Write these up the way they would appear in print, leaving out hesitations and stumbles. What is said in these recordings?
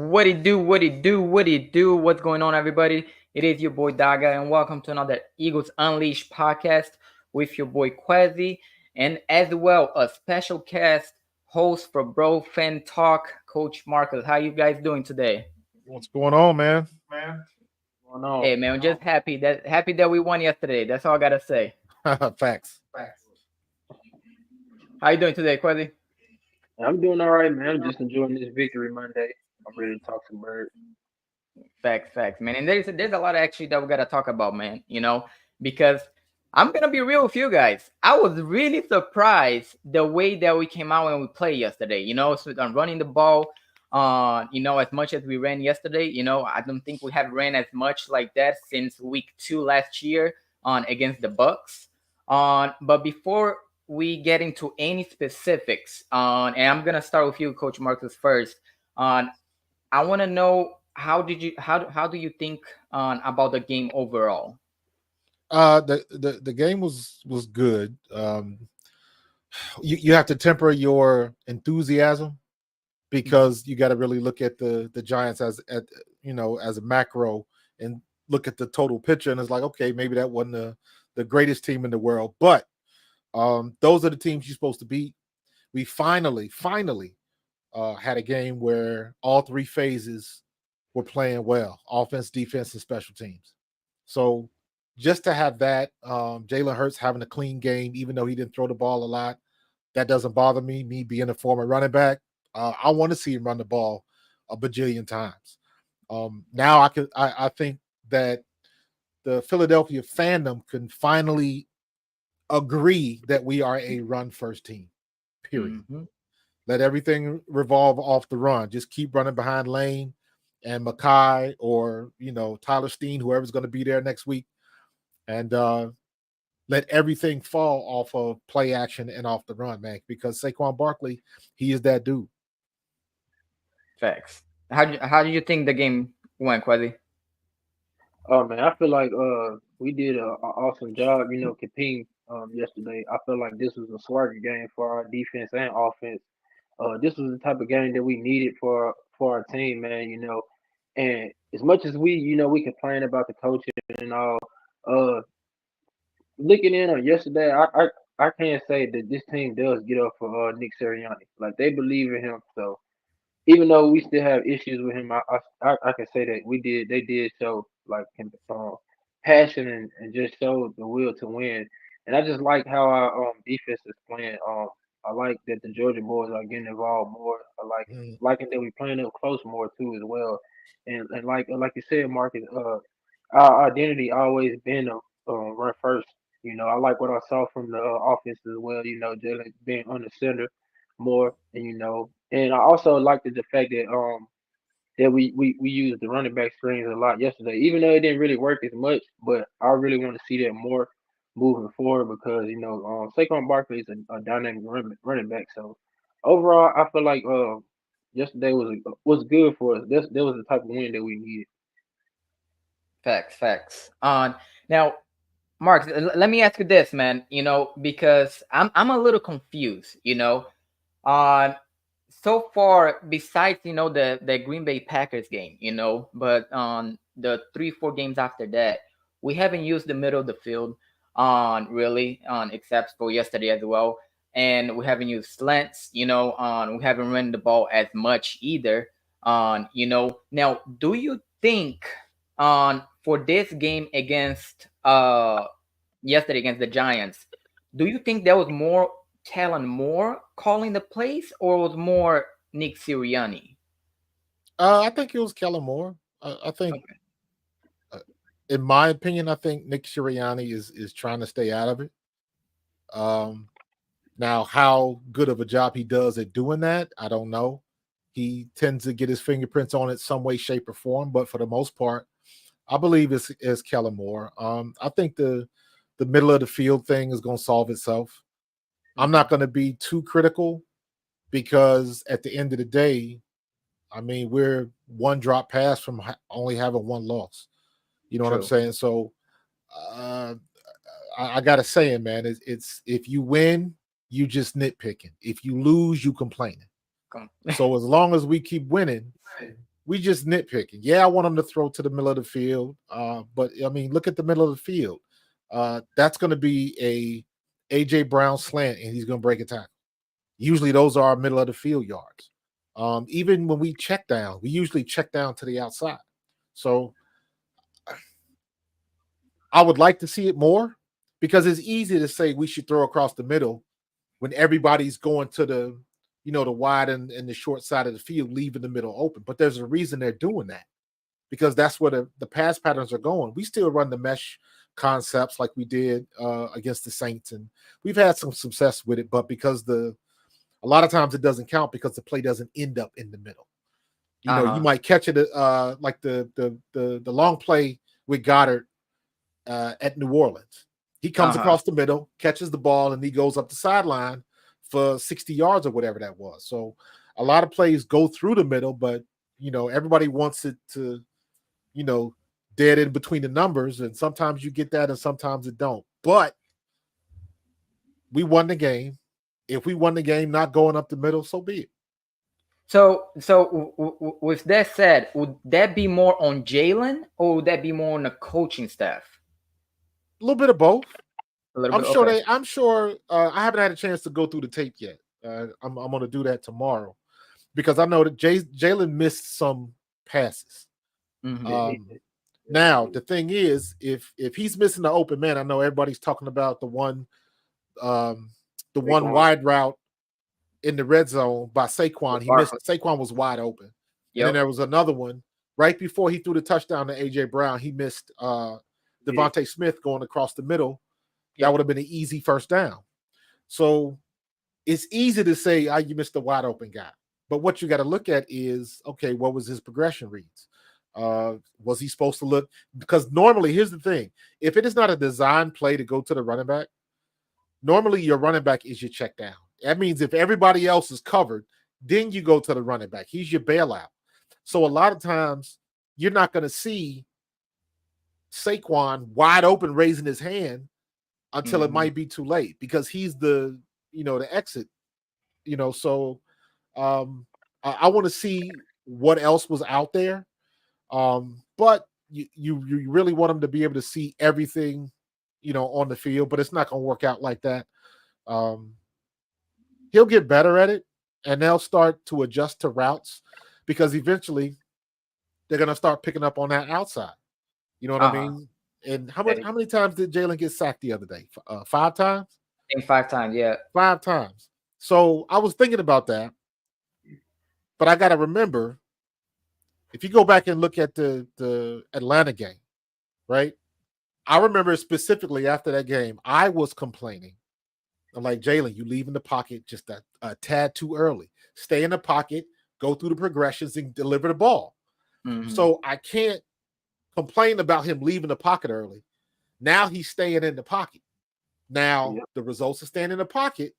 What it do? What it do? What it do? What's going on, everybody? It is your boy Daga, and welcome to another Eagles Unleashed podcast with your boy Quasi, and as well a special cast host for Bro Fan Talk, Coach Marcus. How you guys doing today? What's going on, man? Going on. Hey man, I'm just happy that we won yesterday. That's all I gotta say. Facts. How you doing today, Quasi? I'm doing all right, man. I'm just enjoying this victory Monday. I'm ready to talk some bird. Facts, man. And there's a lot actually that we gotta talk about, man. Because I'm gonna be real with you guys. I was really surprised the way that we came out when we played yesterday. So on running the ball, as much as we ran yesterday. I don't think we have ran as much like that since week 2 last year on against the Bucks. But before we get into any specifics, and I'm gonna start with you, Coach Marcus, first. On I want to know how do you think about the game overall? The game was good. You have to temper your enthusiasm because you got to really look at the Giants as a macro and look at the total picture, and it's like, okay, maybe that wasn't the greatest team in the world, but those are the teams you're supposed to beat. We finally had a game where all three phases were playing well: offense, defense, and special teams. So just to have that, Jalen Hurts having a clean game, even though he didn't throw the ball a lot, that doesn't bother me. Me being a former running back, I want to see him run the ball a bajillion times. Now I think that the Philadelphia fandom can finally agree that we are a run first team. Period. Mm-hmm. Let everything revolve off the run. Just keep running behind Lane and Mackay or Tyler Steen, whoever's going to be there next week, and let everything fall off of play action and off the run, man. Because Saquon Barkley, he is that dude. Facts. How do you think the game went, Quasi? Oh man, I feel like we did a awesome job, competing yesterday. I feel like this was a swagger game for our defense and offense. This was the type of game that we needed for our team, man. And as much as we complain about the coaching and all, uh, looking in on yesterday, I can't say that this team does get up for Nick Sirianni. Like they believe in him, so even though we still have issues with him, I can say that they did show like passion and just showed the will to win. And I just like how our defense is playing. I like that the Georgia boys are getting involved more. I liking that we playing up close more too as well. And like you said, Marcus, our identity always been a run first. I like what I saw from the offense as well. Jalen being on the center more, and I also liked the fact that we used the running back screens a lot yesterday, even though it didn't really work as much. But I really want to see that more moving forward because Saquon Barkley is a dynamic running back. So overall, I feel like yesterday was good for us. That was the type of win that we needed. Facts. Now, Mark, let me ask you this, man. Because I'm a little confused. On so far, besides the Green Bay Packers game, but on the 3-4 games after that, we haven't used the middle of the field on really on except for yesterday as well, and we haven't used slants. On we haven't run the ball as much either. Now, do you think on for this game against yesterday against the Giants, do you think there was more Kellen Moore calling the plays, or was more Nick Sirianni? I think it was Kellen Moore. I think, Okay. in my opinion, I think Nick Sirianni is trying to stay out of it. Now, how good of a job he does at doing that, I don't know. He tends to get his fingerprints on it some way, shape, or form, but for the most part, I believe it's Kellen Moore. I think the middle of the field thing is going to solve itself. I'm not going to be too critical because at the end of the day, I mean, we're one drop pass from only having one loss. You know what I'm True. saying? So uh, I got to say it, man. It's if you win, you just nitpicking. If you lose, you complaining. Come. So as long as we keep winning, we just nitpicking. Yeah, I want him to throw to the middle of the field, but I mean, look at the middle of the field. That's going to be a AJ Brown slant, and he's going to break a tackle. Usually, those are our middle of the field yards. Even when we check down, we usually check down to the outside. So I would like to see it more because it's easy to say we should throw across the middle when everybody's going to the, the wide and the short side of the field, leaving the middle open. But there's a reason they're doing that because that's where the pass patterns are going. We still run the mesh concepts like we did against the Saints, and we've had some success with it. But because a lot of times it doesn't count because the play doesn't end up in the middle. You might catch it like the long play with Goddard at New Orleans. He comes across the middle, catches the ball, and he goes up the sideline for 60 yards or whatever that was. So a lot of plays go through the middle, but everybody wants it to, dead in between the numbers, and sometimes you get that and sometimes it don't. But we won the game. If we won the game not going up the middle, so be it. So with that said, would that be more on Jalen or would that be more on the coaching staff? A little bit of both. I'm sure okay. I'm sure. I haven't had a chance to go through the tape yet. I'm going to do that tomorrow because I know that Jalen missed some passes. Mm-hmm. Now the thing is, if he's missing the open man, I know everybody's talking about the one wide route in the red zone by Saquon. He missed. Saquon was wide open, and then there was another one right before he threw the touchdown to AJ Brown. He missed Devontae Smith going across the middle. That would have been an easy first down. So it's easy to say, you missed the wide open guy. But what you got to look at is, okay, what was his progression reads? Was he supposed to look? Because normally, here's the thing. If it is not a design play to go to the running back, normally your running back is your check down. That means if everybody else is covered, then you go to the running back. He's your bailout. So a lot of times, you're not going to see Saquon wide open raising his hand until it might be too late because he's the exit, so I want to see what else was out there. But you really want him to be able to see everything, on the field, but it's not going to work out like that. He'll get better at it and they'll start to adjust to routes because eventually they're going to start picking up on that outside. You know what I mean? And how many times did Jalen get sacked the other day? 5 times? I think 5 times, yeah. 5 times. So I was thinking about that. But I got to remember, if you go back and look at the Atlanta game, right? I remember specifically after that game, I was complaining. I'm like, Jalen, you leave in the pocket just a tad too early. Stay in the pocket, go through the progressions, and deliver the ball. Mm-hmm. So I can't complain about him leaving the pocket early. Now he's staying in the pocket. Now the results are staying in the pocket.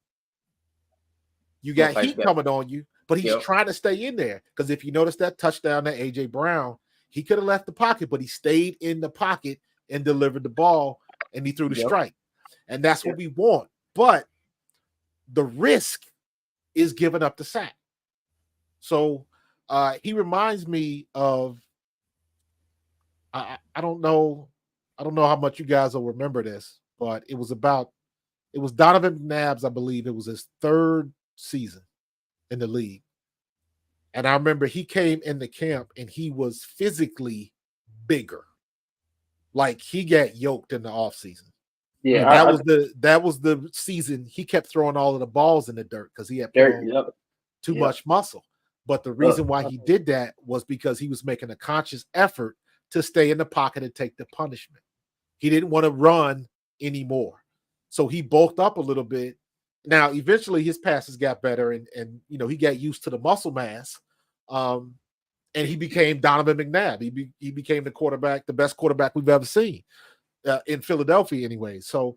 You got heat coming on you, but he's trying to stay in there. Because if you notice that touchdown to AJ Brown, he could have left the pocket, but he stayed in the pocket and delivered the ball, and he threw the strike. And that's what we want. But the risk is giving up the sack. So he reminds me of, I don't know how much you guys will remember this, but it was Donovan McNabb's, I believe it was his 3rd season in the league. And I remember he came in the camp and he was physically bigger. Like he got yoked in the offseason. Yeah, that was the season he kept throwing all of the balls in the dirt because he had too much muscle. But the reason why he did that was because he was making a conscious effort to stay in the pocket and take the punishment. He didn't want to run anymore. So he bulked up a little bit. Now, eventually his passes got better and he got used to the muscle mass. And he became Donovan McNabb. He became the best quarterback we've ever seen in Philadelphia anyway. So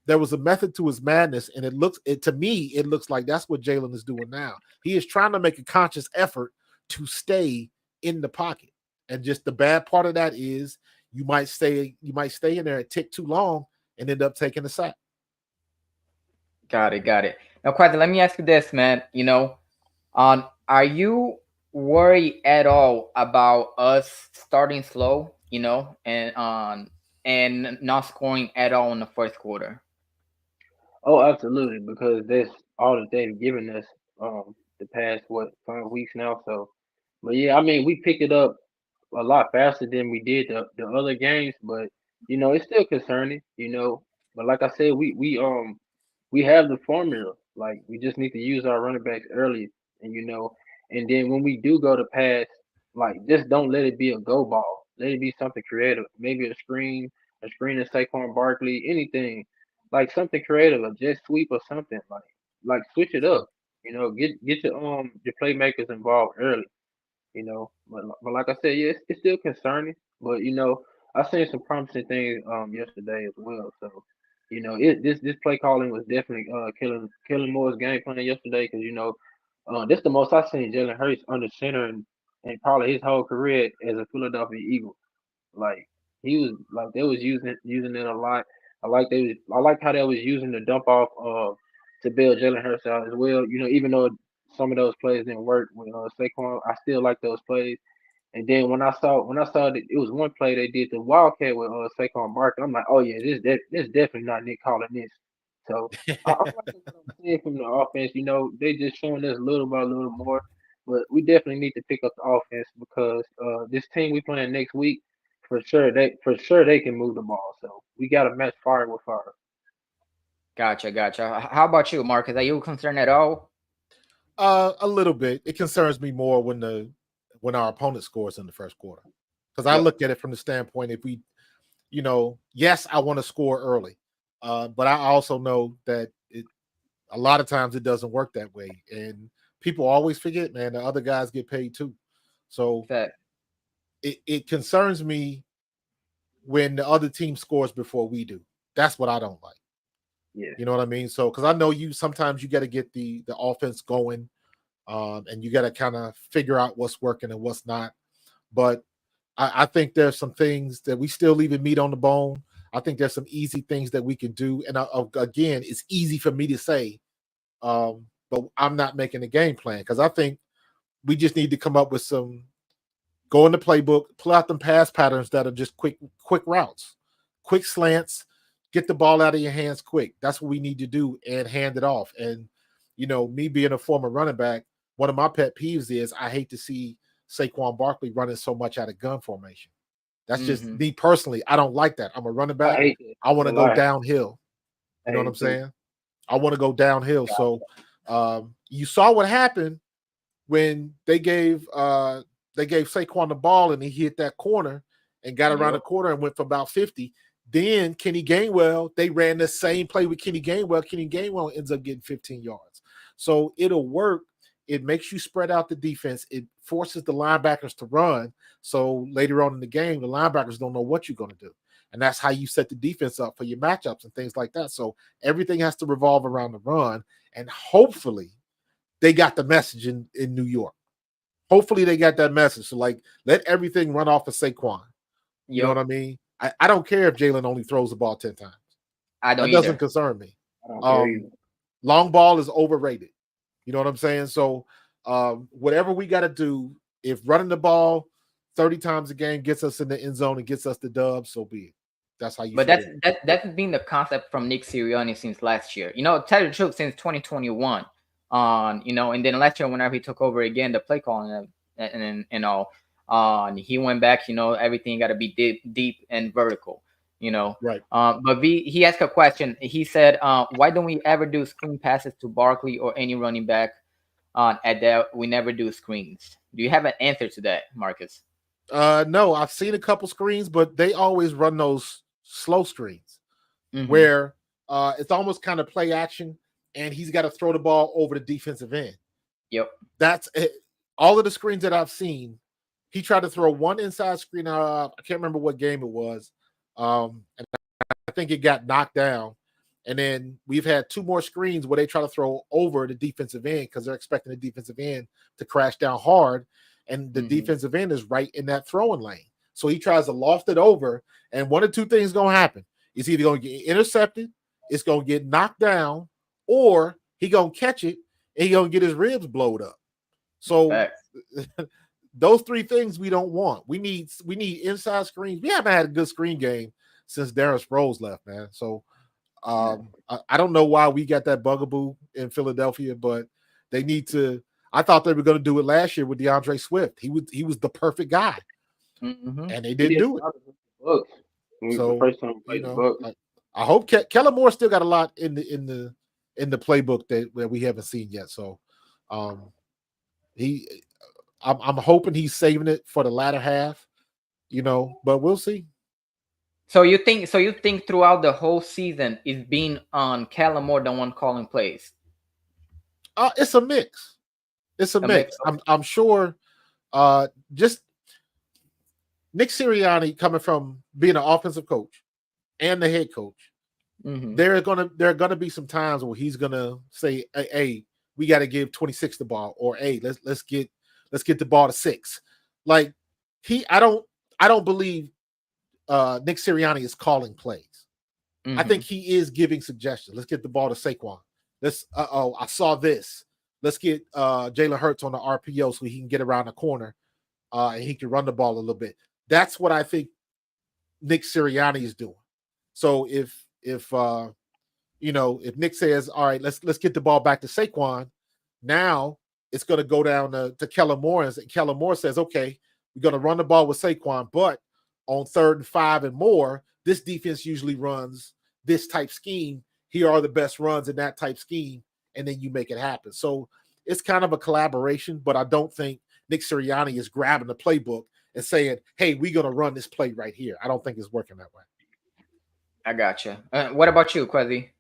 there was a method to his madness, and to me, it looks like that's what Jalen is doing now. He is trying to make a conscious effort to stay in the pocket. And just the bad part of that is you might stay in there and tick too long and end up taking a sack. Got it. Now, Quasi, let me ask you this, man. Are you worry at all about us starting slow, and not scoring at all in the first quarter. Oh, absolutely, because that's all that they've given us the past 5 weeks now. So, but yeah, I mean, we picked it up a lot faster than we did the other games, but it's still concerning. But like I said, we have the formula. Like we just need to use our running backs early, and and then when we do go to pass, like just don't let it be a go ball. Let it be something creative. Maybe a screen to Saquon Barkley, anything like something creative, a jet sweep or something. Like switch it up. Get your playmakers involved early. But like I said, yeah, it's still concerning. But I seen some promising things yesterday as well. So this play calling was definitely killing Moore's game plan yesterday because this the most I've seen Jalen Hurts under center and probably his whole career as a Philadelphia Eagle. Like he was like they was using it a lot. I like how they was using the dump off to build Jalen Hurts out as well. Even though some of those plays didn't work with Saquon, I still like those plays. And then when I saw that it was one play they did the Wildcat with Saquon Barkley, I'm like, oh yeah, this definitely not Nick calling this. So I'm liking what I'm seeing from the offense. They just showing us little by little more, but we definitely need to pick up the offense because this team we playing next week for sure they can move the ball. So we got to match fire with fire. Gotcha, gotcha. How about you, Marcus? Are you concerned at all? A little bit. It concerns me more when our opponent scores in the first quarter, because I Yep. look at it from the standpoint if we, yes, I want to score early, but I also know that a lot of times it doesn't work that way, and people always forget, man. The other guys get paid too, so That it concerns me when the other team scores before we do. That's what I don't like. Yeah. You know what I mean? So because I know sometimes you got to get the offense going, and you got to kind of figure out what's working and what's not. But I think there's some things that we still leaving meat on the bone. I think there's some easy things that we can do, and again, it's easy for me to say, but I'm not making a game plan because I think we just need to come up with some go in the playbook, pull out them pass patterns that are just quick routes, quick slants, get the ball out of your hands quick. That's what we need to do and hand it off. And me being a former running back, one of my pet peeves is I hate to see Saquon Barkley running so much out of gun formation. That's just mm-hmm. me personally. I don't like that. I'm a running I back. hate that. I I ain't want to gonna go lie. downhill. I You know what hate I'm it too. saying? I want to go downhill. So you saw what happened when they gave Saquon the ball and he hit that corner and got around Yep. the corner and went for about 50. Then Kenny Gainwell, they ran the same play with Kenny Gainwell. Kenny Gainwell ends up getting 15 yards. So it'll work. It makes you spread out the defense. It forces the linebackers to run. So later on in the game, the linebackers don't know what you're going to do. And that's how you set the defense up for your matchups and things like that. So everything has to revolve around the run. And hopefully they got the message in New York. Hopefully they got that message. So like let everything run off of Saquon. You know what Yep. I mean? I don't care if Jalen only throws the ball 10 times. I don't That doesn't either. concern me. I don't care Um, either. long ball is overrated. You know what I'm saying? So whatever we got to do, if running the ball 30 times a game gets us in the end zone and gets us the dub, so be it. That's how you But should that's do it. that's been the concept from Nick Sirianni since last year. Tell you the truth, since 2021. And then last year whenever he took over again the play calling and all, he went back. Everything got to be deep and vertical. Right. But he asked a question. He said, "Why don't we ever do screen passes to Barkley or any running back? At that we never do screens. Do you have an answer to that, Marcus?" No, I've seen a couple screens, but they always run those slow screens Mm-hmm. where it's almost kind of play action and he's got to throw the ball over the defensive end. Yep. That's it. All of the screens that I've seen. He tried to throw one inside screen out. I can't remember what game it was. And I think it got knocked down. And then we've had two more screens where they try to throw over the defensive end because they're expecting the defensive end to crash down hard. And the Mm-hmm. defensive end is right in that throwing lane. So he tries to loft it over. And one of two things going to happen. It's either going to get intercepted, it's going to get knocked down, or he going to catch it and he going to get his ribs blowed up. So Facts. those three things we don't want. We need inside screens. We haven't had a good screen game since Darren Sproles left, man. So I don't know why we got that bugaboo in Philadelphia, but they need to. I thought they were going to do it last year with DeAndre Swift. He was the perfect guy, and they He didn't did do a it. lot of the Bucks. The So first time we played the Bucks. I hope Kellen Moore still got a lot in the playbook that we haven't seen yet. So I'm hoping he's saving it for the latter half, but we'll see. So you think throughout the whole season is being on Kellen Moore the one calling plays? It's a mix. It's a mix. Okay. I'm sure just Nick Sirianni coming from being an offensive coach and the head coach. There are gonna be some times where he's gonna say, hey, we got to give 26 the ball, or hey, let's get the ball to 6. Like I don't believe Nick Sirianni is calling plays. I think he is giving suggestions. Let's get the ball to Saquon. I saw this. Let's get Jalen Hurts on the RPO so he can get around the corner and he can run the ball a little bit. That's what I think Nick Sirianni is doing. So if Nick says, all right, let's get the ball back to Saquon, now it's going to go down to Kellen Moore, and Kellen Moore says, okay, we're going to run the ball with Saquon, but on 3rd and 5 and more, this defense usually runs this type scheme. Here are the best runs in that type scheme, and then you make it happen. So it's kind of a collaboration, but I don't think Nick Sirianni is grabbing the playbook and saying, hey, we're going to run this play right here. I don't think it's working that way. I gotcha. What about you, Quasi?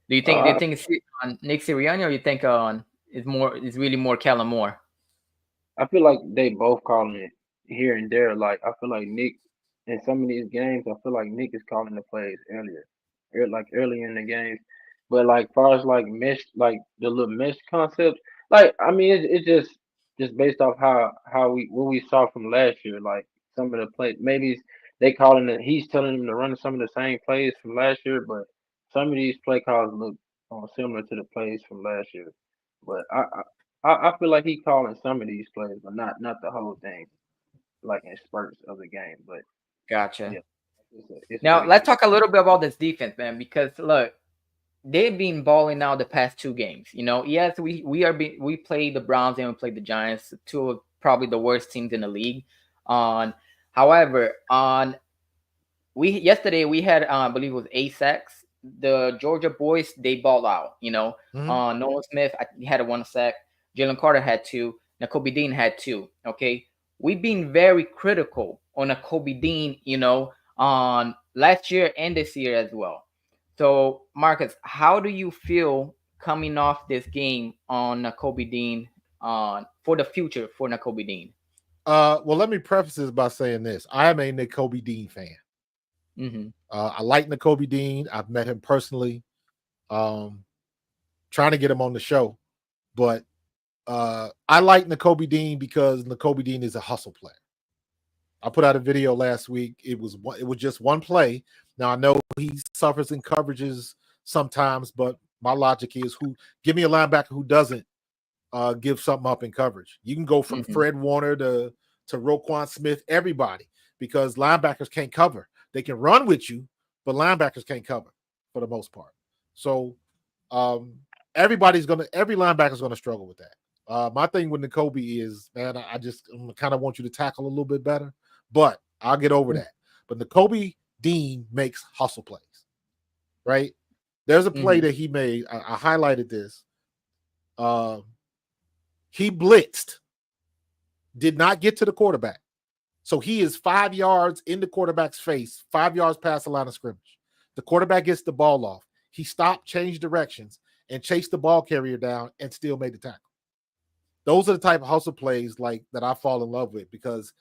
Do you think it's on Nick Sirianni, or you think it's really more Kellen Moore? I feel like they both calling it here and there. Like I feel like Nick in some of these games, I feel like Nick is calling the plays early in the games. But like far as like mesh, like the little mesh concept, like I mean, it's just based off how what we saw from last year. Like some of the plays, maybe they calling it. He's telling them to run some of the same plays from last year, but some of these play calls look similar to the plays from last year. But I feel like he calling some of these plays, but not the whole thing, like in spurts of the game. But Gotcha. yeah, it's Now pretty let's good. talk a little bit about this defense, man, because look, they've been balling out the past 2 games. Yes, we played the Browns and we played the Giants, 2 of probably the worst teams in the league. However, yesterday we had I believe it was 8 sacks. The Georgia boys, they ball out. Nolan Smith had 1 sack. Jalen Carter had 2. Nakobe Dean had 2. Okay, we've been very critical on Nakobe Dean. On last year and this year as well. So, Marcus, how do you feel coming off this game on Nakobe Dean for the future for Nakobe Dean? Well, let me preface this by saying this. I am a Nakobe Dean fan. I like Nakobe Dean. I've met him personally. Trying to get him on the show. But I like Nakobe Dean because Nakobe Dean is a hustle player. I put out a video last week. It was just one play. Now I know he suffers in coverages sometimes, but my logic is give me a linebacker who doesn't give something up in coverage. You can go from Fred Warner to Roquan Smith, everybody, because linebackers can't cover. They can run with you, but linebackers can't cover for the most part. So every linebacker's gonna struggle with that. My thing with Nakobe is, man, I kind of want you to tackle a little bit better, but I'll get over that. But Nakobe Dean makes hustle plays, right? There's a play that he made. I highlighted this. He blitzed, did not get to the quarterback. So he is 5 yards in the quarterback's face, 5 yards past the line of scrimmage. The quarterback gets the ball off. He stopped, changed directions, and chased the ball carrier down and still made the tackle. Those are the type of hustle plays like that I fall in love with, because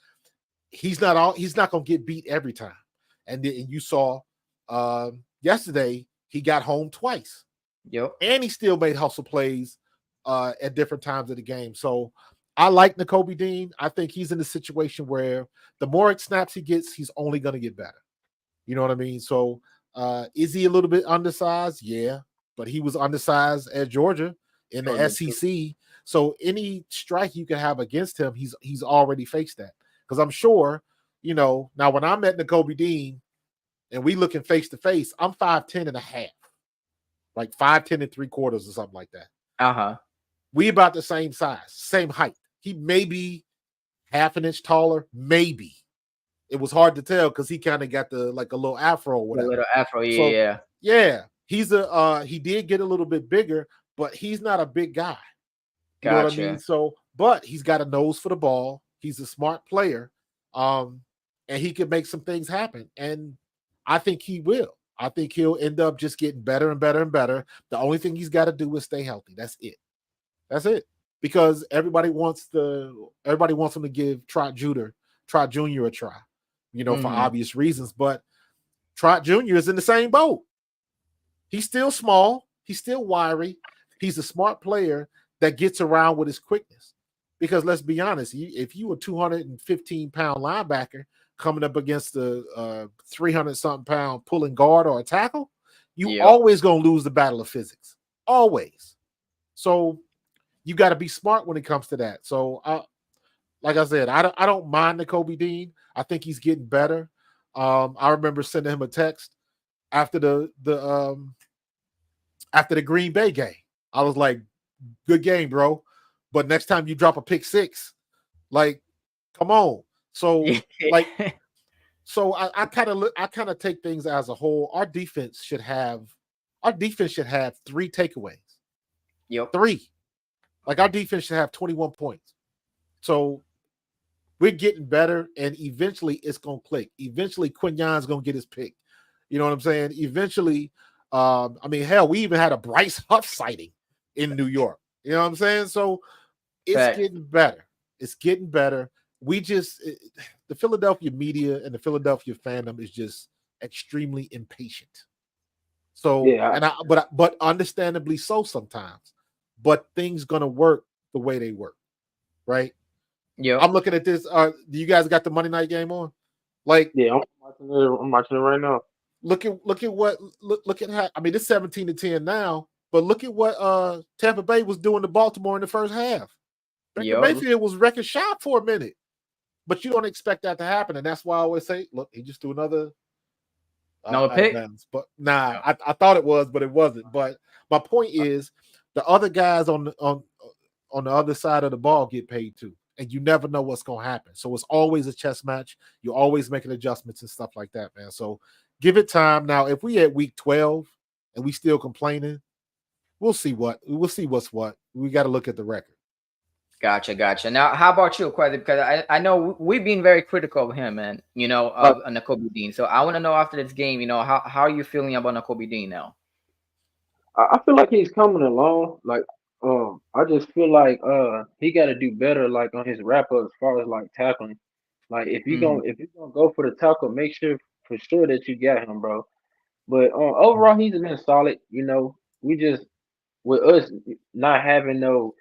he's not going to get beat every time. And you saw yesterday he got home twice. Yep. And he still made hustle plays at different times of the game. So I like Nakobe Dean. I think he's in a situation where the more snaps he gets, he's only going to get better. You know what I mean? So is he a little bit undersized? Yeah, but he was undersized at Georgia. in the Totally true. SEC. So any strike you can have against him, he's already faced that. Because I'm sure, now when I met Nakobe Dean and we looking face to face, I'm 5'10" and a half, like 5'10" and 3/4 or something like that. Uh-huh. We about the same size, same height. He may be half an inch taller, maybe. It was hard to tell because he kind of got the like a little afro or The whatever. little afro, So yeah. yeah, he did get a little bit bigger, but he's not a big guy. You know what I mean? Gotcha. So, but he's got a nose for the ball. He's a smart player, and he can make some things happen. And I think he will. I think he'll end up just getting better and better and better. The only thing he's got to do is stay healthy. That's it. That's it. Because everybody wants him to give Trot Jr. a try, for Mm-hmm. obvious reasons. But Trot Jr. is in the same boat. He's still small. He's still wiry. He's a smart player that gets around with his quickness. Because let's be honest, if you a 215-pound linebacker coming up against the 300-something pound pulling guard or a tackle, you Yep. always gonna lose the battle of physics. Always. So you got to be smart when it comes to that. So, like I said, I don't mind Nakobe Dean. I think he's getting better. I remember sending him a text after the Green Bay game. I was like, "Good game, bro, but next time you drop a pick six, like, come on." So, like, I kind of take things as a whole. Our defense should have 3 takeaways. Yep. 3. Like our defense should have 21 points. So we're getting better, and eventually it's gonna click. Eventually Quignon's gonna get his pick. You know what I'm saying? Eventually, hell, we even had a Bryce Huff sighting in New York. You know what I'm saying? So it's Fact. getting better. It's getting better. The Philadelphia media and the Philadelphia fandom is just extremely impatient. So, Yeah, but understandably so sometimes. But things gonna work the way they work, right? Yep. I'm looking at this. Do you guys got the Monday night game on? Like, yeah. I'm watching it right now. look at how. I mean, it's 17-10 now, but look at what Tampa Bay was doing to Baltimore in the first half. Baker Yep. Mayfield was wrecking shop for a minute, but you don't expect that to happen, and that's why I always say, look, he just threw another No out of pick. bounds. But nah, I thought it was, but it wasn't. But my point is, the other guys on the other side of the ball get paid too, and you never know what's gonna happen. So it's always a chess match. You're always making adjustments and stuff like that, man. So give it time. Now, if we at week 12 and we still complaining, we'll see what's what. We got to look at the record. Gotcha. Now, how about you, Quasi? Because I know we've been very critical of him, man. Like, Of Nakobe Dean. So I want to know after this game, how are you feeling about Nakobe Dean now? I feel like he's coming along. Like, I just feel like he got to do better, like on his wrap up as far as like tackling. Like, Mm-hmm. if you gonna go for the tackle, make sure for sure that you got him, bro. But overall, he's been solid. We just with us not having no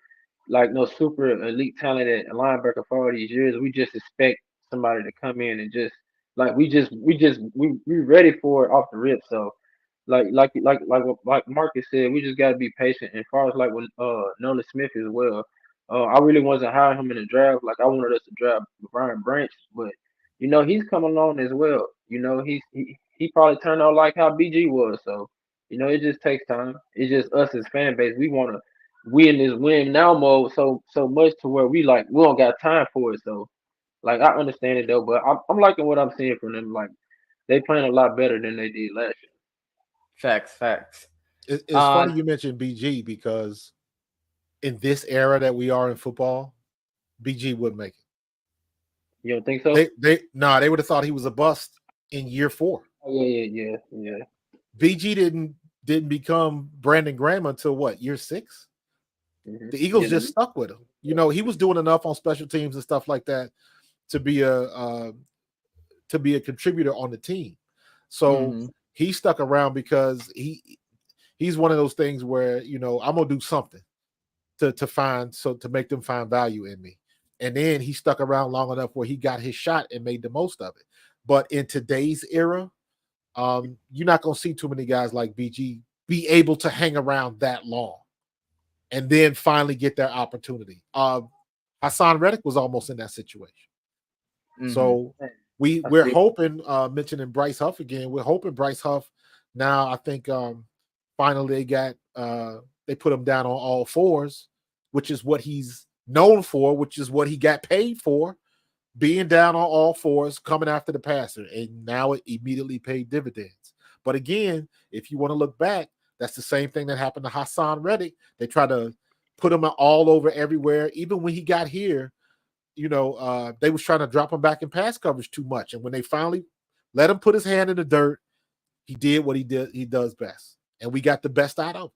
super elite talent at linebacker for all these years, we just expect somebody to come in and just like we ready for it off the rip. So like Marcus said, we just gotta be patient. And as far as like with Nolan Smith as well, I really wasn't hiring him in the draft. Like I wanted us to draft Brian Branch, but he's coming along as well. He probably turned out like how BG was. So it just takes time. It's just us as fan base. We want to we in this win now mode so much to where we don't got time for it. So like I understand it though, but I'm liking what I'm seeing from them. Like they playing a lot better than they did last year. Facts. It's funny you mentioned BG because in this era that we are in football, BG wouldn't make it. You don't think so? They would have thought he was a bust in year 4. Oh, yeah. BG didn't become Brandon Graham until what, year 6? The Eagles Yeah, just stuck with him. He was doing enough on special teams and stuff like that to be a contributor on the team. So Mm-hmm. he stuck around because he's one of those things where I'm gonna do something to make them find value in me. And then he stuck around long enough where he got his shot and made the most of it. But in today's era, you're not gonna see too many guys like BG be able to hang around that long. and then finally get their opportunity. Hassan Reddick was almost in that situation. So we're hoping, mentioning Bryce Huff again, we're hoping Bryce Huff now, I think finally they put him down on all fours, which is what he's known for, which is what he got paid for, being down on all fours, coming after the passer, and now it immediately paid dividends. But again, if you want to look back, that's the same thing that happened to Hassan Reddick. They try to put him all over everywhere. Even when he got here, they was trying to drop him back in pass coverage too much. And when they finally let him put his hand in the dirt, he did what he does best. And we got the best out of him.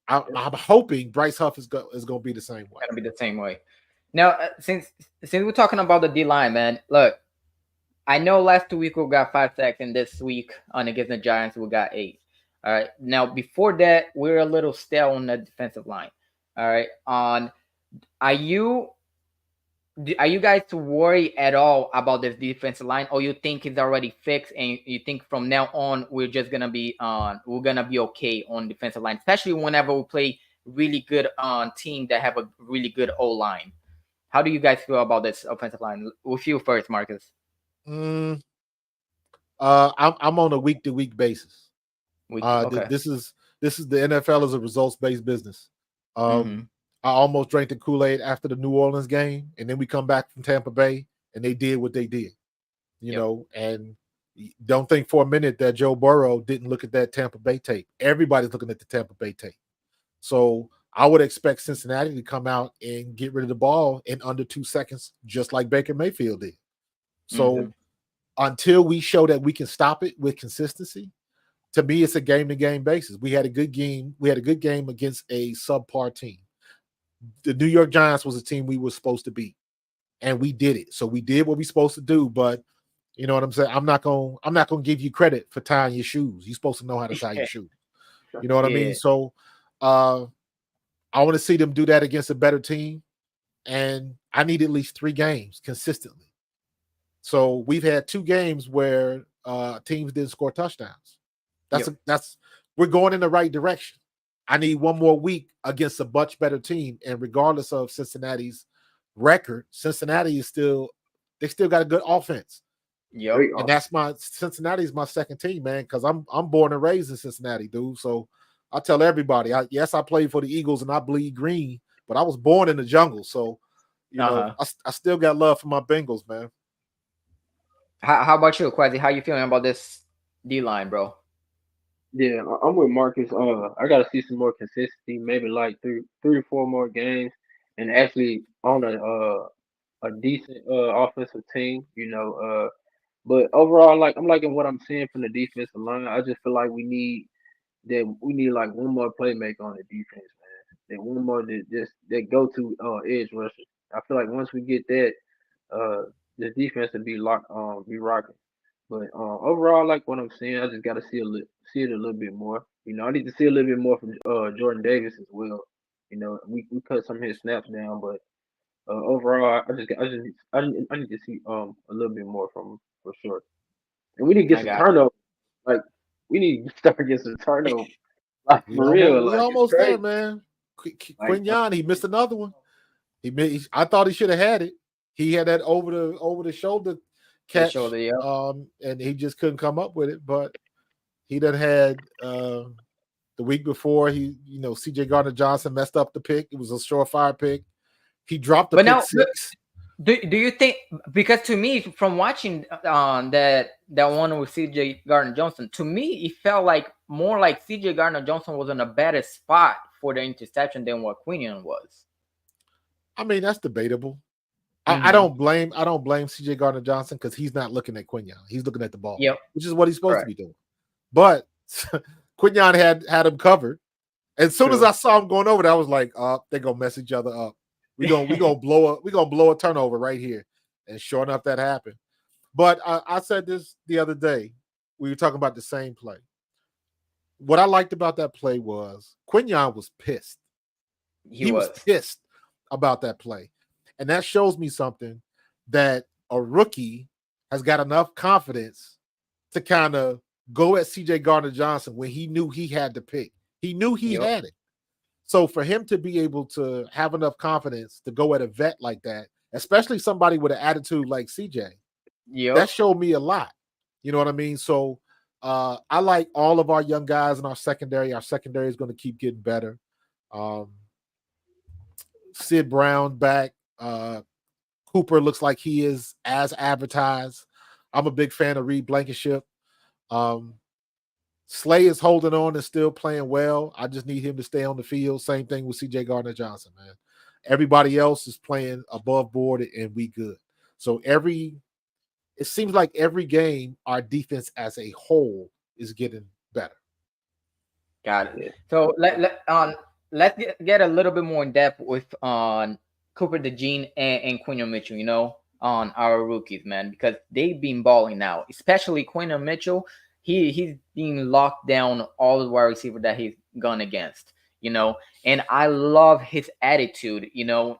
I'm hoping Bryce Huff is going to be the same way. Gonna be the same way. Now, since we're talking about the D line, man, look, I know last week we got 5 sacks, and this week on against the Giants we got 8. All right. Now, before that, we're a little stale on the defensive line. All right. Are you guys worried at all about this defensive line, or you think it's already fixed, and you think from now on we're just gonna be okay on defensive line, especially whenever we play really good on team that have a really good O line? How do you guys feel about this offensive line? With you first, Marcus. I'm on a week-to-week basis. Okay. This is the NFL is a results-based business. I almost drank the Kool-Aid after the New Orleans game, and then we come back from Tampa Bay, and they did what they did, and don't think for a minute that Joe Burrow didn't look at that Tampa Bay tape. Everybody's looking at the Tampa Bay tape. So I would expect Cincinnati to come out and get rid of the ball in under 2 seconds, just like Baker Mayfield did. So until we show that we can stop it with consistency, to me, it's a game-to-game basis. We had a good game. We had a good game against a subpar team. The New York Giants was a team we were supposed to beat, and we did it. So we did what we're supposed to do. But you know what I'm saying? I'm not gonna give you credit for tying your shoes. You're supposed to know how to tie your shoes. You know what I mean? So I want to see them do that against a better team, and I need at least 3 games consistently. So we've had 2 games where teams didn't score touchdowns. That's we're going in the right direction. I need 1 more week against a much better team, and regardless of Cincinnati's record, Cincinnati is still got a good offense. Yep. And Cincinnati's my second team, man, because I'm born and raised in Cincinnati, dude. So I tell everybody, I played for the Eagles and I bleed green, but I was born in the jungle. So I still got love for my Bengals, man. How about you, Quasi? How you feeling about this D line, bro? Yeah, I'm with Marcus. I gotta see some more consistency, maybe like three or 4 more games, and actually on a decent offensive team. But overall, like I'm liking what I'm seeing from the defensive line. I just feel like we need like 1 more playmaker on the defense, man. That 1 more that go to edge rusher. I feel like once we get that, the defense will be be rocking. But overall, like what I'm seeing, I just got to see it a little bit more. I need to see a little bit more from Jordan Davis as well. We cut some of his snaps down, but overall, I need to see a little bit more from him for sure. And we need to get some turnover. Like we need to start getting some turnover. Like for real, we almost there, man. Quignon, he missed another one. I thought he should have had it. He had that over the shoulder catch, and he just couldn't come up with it. But he done had the week before. C.J. Gardner-Johnson messed up the pick. It was a surefire pick. He dropped the pick 6. Do you think, because to me, from watching that one with C.J. Gardner-Johnson, to me it felt like more like C.J. Gardner-Johnson was in a better spot for the interception than what Quinion was. I mean, that's debatable. I don't blame C.J. Gardner-Johnson because he's not looking at Quignon. He's looking at the ball, which is what he's supposed to be doing. But Quignon had him covered. As soon as I saw him going over there, I was like, they're gonna mess each other up. We gonna blow a turnover right here. And sure enough, that happened. But I said this the other day. We were talking about the same play. What I liked about that play was Quignon was pissed. He was pissed about that play. And that shows me something, that a rookie has got enough confidence to kind of go at C.J. Gardner-Johnson when he knew he had to pick. He knew he had it. So for him to be able to have enough confidence to go at a vet like that, especially somebody with an attitude like CJ, that Yep. showed me a lot. You know what I mean? So I like all of our young guys in our secondary. Our secondary is going to keep getting better. Um, Sid Brown back. Cooper looks like he is as advertised. I'm a big fan of Reed Blankenship. Um, Slay is holding on and still playing well. I just need him to stay on the field. Same thing with CJ Gardner Johnson, man. Everybody else is playing above board and we good. So it seems like every game, our defense as a whole is getting better. Got it. Yeah. So let's get a little bit more in depth with on Cooper DeJean and Quinion Mitchell. On our rookies, man, because they've been balling now. Especially Quinion Mitchell. He's being locked down all the wide receiver that he's gone against. And I love his attitude.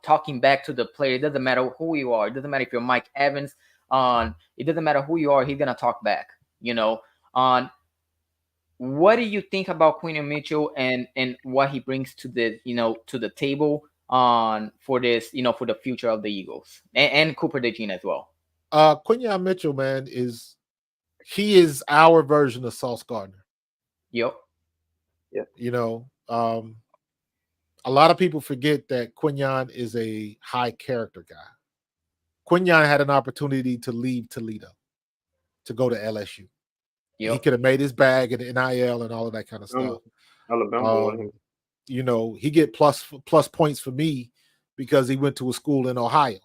Talking back to the player. It doesn't matter who you are. It doesn't matter if you're Mike Evans. It doesn't matter who you are. He's gonna talk back. On what do you think about Quinion Mitchell and what he brings to the table on for this for the future of the Eagles and Cooper DeJean as well? Quinion Mitchell, man, he is our version of Sauce Gardner. Yep. Yeah. A lot of people forget that Quinion is a high character guy. Quinion had an opportunity to leave Toledo to go to LSU. He Yep. could have made his bag in the NIL and all of that kind of stuff. Alabama boy. He get plus points for me because he went to a school in Ohio.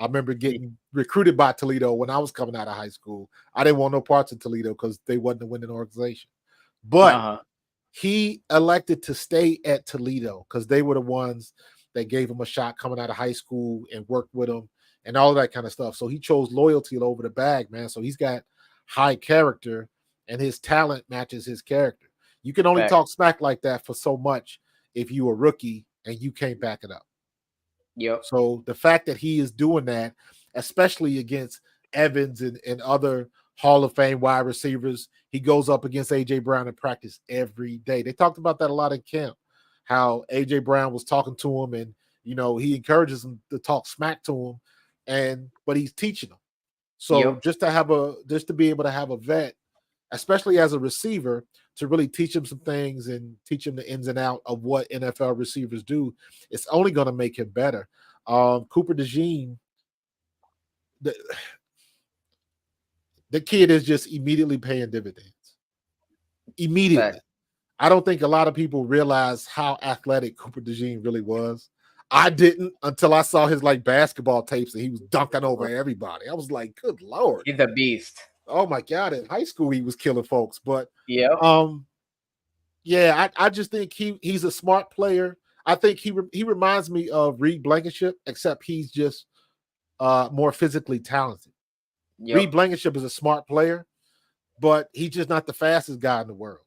I remember getting recruited by Toledo when I was coming out of high school. I didn't want no parts of Toledo because they wasn't a winning organization. But he elected to stay at Toledo because they were the ones that gave him a shot coming out of high school and worked with him and all that kind of stuff. So he chose loyalty over the bag, man. So he's got high character and his talent matches his character. You can only talk smack like that for so much if you a rookie and you can't back it up. Yep. So the fact that he is doing that, especially against Evans and other Hall of Fame wide receivers, he goes up against AJ Brown in practice every day. They talked about that a lot in camp, how AJ Brown was talking to him and, he encourages him to talk smack to him, but he's teaching him. So just to be able to have a vet, especially as a receiver, to really teach him some things and teach him the ins and out of what NFL receivers do, it's only going to make him better. Cooper DeJean, the kid is just immediately paying dividends. Immediately. I don't think a lot of people realize how athletic Cooper DeJean really was. I didn't until I saw his basketball tapes and he was dunking over everybody. I was like, good Lord. He's a beast. Oh my God. In high school, he was killing folks. But yeah, I just think he's a smart player. I think he reminds me of Reed Blankenship, except he's just more physically talented. Yep. Reed Blankenship is a smart player, but he's just not the fastest guy in the world.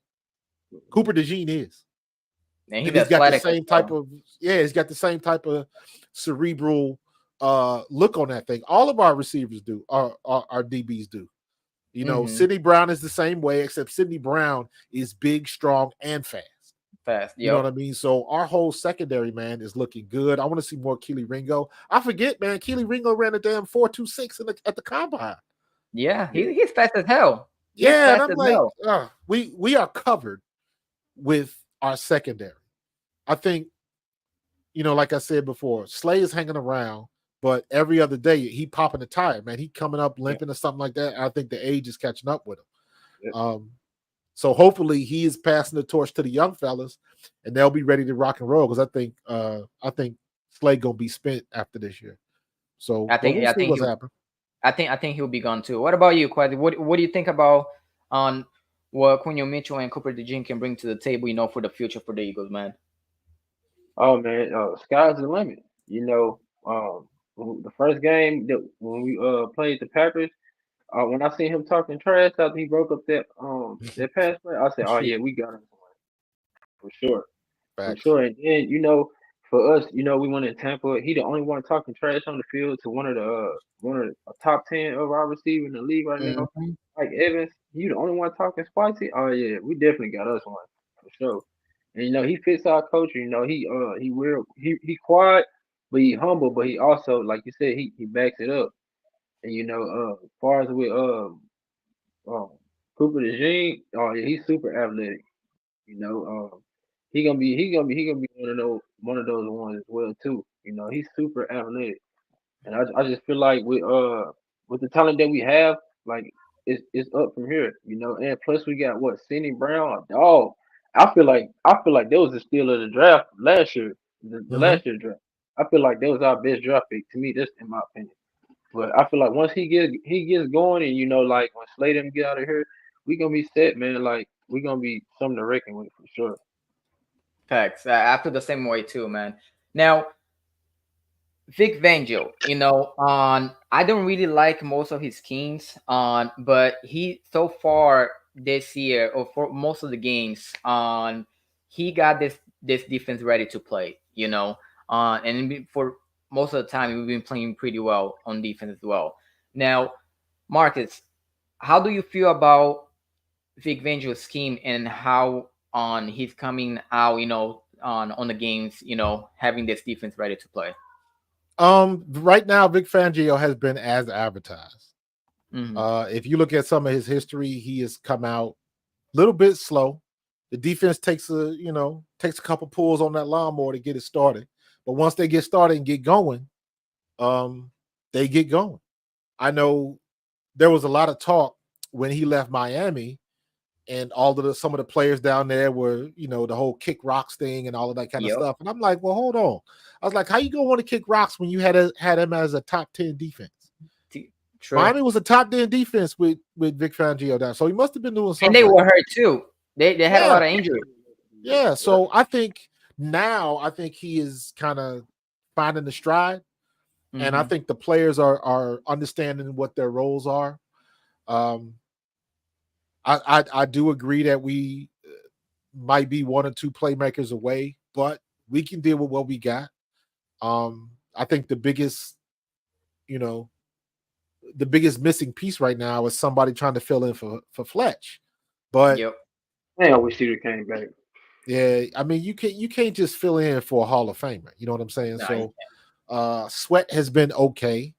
Cooper DeJean is. And he's got the same type of he's got the same type of cerebral look on that thing. All of our receivers do, our DBs do. Sidney Brown is the same way, except Sidney Brown is big, strong, and fast. You know what I mean? So our whole secondary, man, is looking good. I want to see more Keely Ringo. I forget, man, Keely Ringo ran a damn 4.26 at the combine. Yeah, he's fast as hell. And I'm like, we are covered with our secondary. I think, like I said before, Slay is hanging around, but every other day he popping a tire, man. He coming up limping or something like that. I think the age is catching up with him. So hopefully he is passing the torch to the young fellas, and they'll be ready to rock and roll. Because I think Slay gonna be spent after this year. So we'll see what's happening. I think he'll be gone too. What about you, Quasi? What do you think about on what Quinion Mitchell and Cooper DeJean can bring to the table? For the future for the Eagles, man. Oh man, sky's the limit. The first game that when we played the Packers. When I seen him talking trash after he broke up that pass play, I said, "Oh yeah, we got him for sure, for sure." And then for us, we went in Tampa. He the only one talking trash on the field to one of the top 10 of our receivers in the league right now, like Evans. You the only one talking spicy. Oh yeah, we definitely got us one for sure. And he fits our culture. He quiet, but he humble, but he also, like you said, he backs it up. And as far as with um Cooper DeJean, oh yeah, he's super athletic. You know, he gonna be one of those ones as well too. He's super athletic. And I just feel like with the talent that we have, like it's up from here, And plus we got what, Sidney Brown, a dog. I feel like that was the steal of the draft last year, the Hmm. last year draft. I feel like that was our best draft pick to me. That's in my opinion. But I feel like once he gets going, and like when Slade and get out of here, we gonna be set, man. Like we gonna be something to reckon with for sure. Facts. I feel the same way too, man. Now, Vic Vangel, on I don't really like most of his schemes on, but he so far this year or for most of the games on, he got this defense ready to play, for most of the time we've been playing pretty well on defense as well. Now, Marcus, how do you feel about Vic Vangel's scheme and how on he's coming out, on the games, having this defense ready to play? Right now, Vic Fangio has been as advertised. Hmm. If you look at some of his history, he has come out a little bit slow. The defense takes a couple pulls on that lawnmower to get it started. But once they get started and get going, um, they get going. I know there was a lot of talk when he left Miami, and some of the players down there were, the whole kick rocks thing and all of that kind of Yep. stuff. And I'm like, well, hold on. I was like, how you gonna want to kick rocks when you had him as a top 10 defense? True. Miami was a top 10 defense with Vic Fangio down, so he must have been doing And something they right. were hurt too. They had a Yeah, lot of injuries. yeah. Yeah. So I think he is kind of finding the stride, and I Hmm. think the players are understanding what their roles are. Um, I do agree that we might be one or two playmakers away, but we can deal with what we got. I think you know, the biggest missing piece right now is somebody trying to fill in for Fletch. But Yep. Man, I wish he'd came back. yeah, I mean you can't just fill in for a Hall of Famer. You know what I'm saying? Nah, So Sweat has been okay.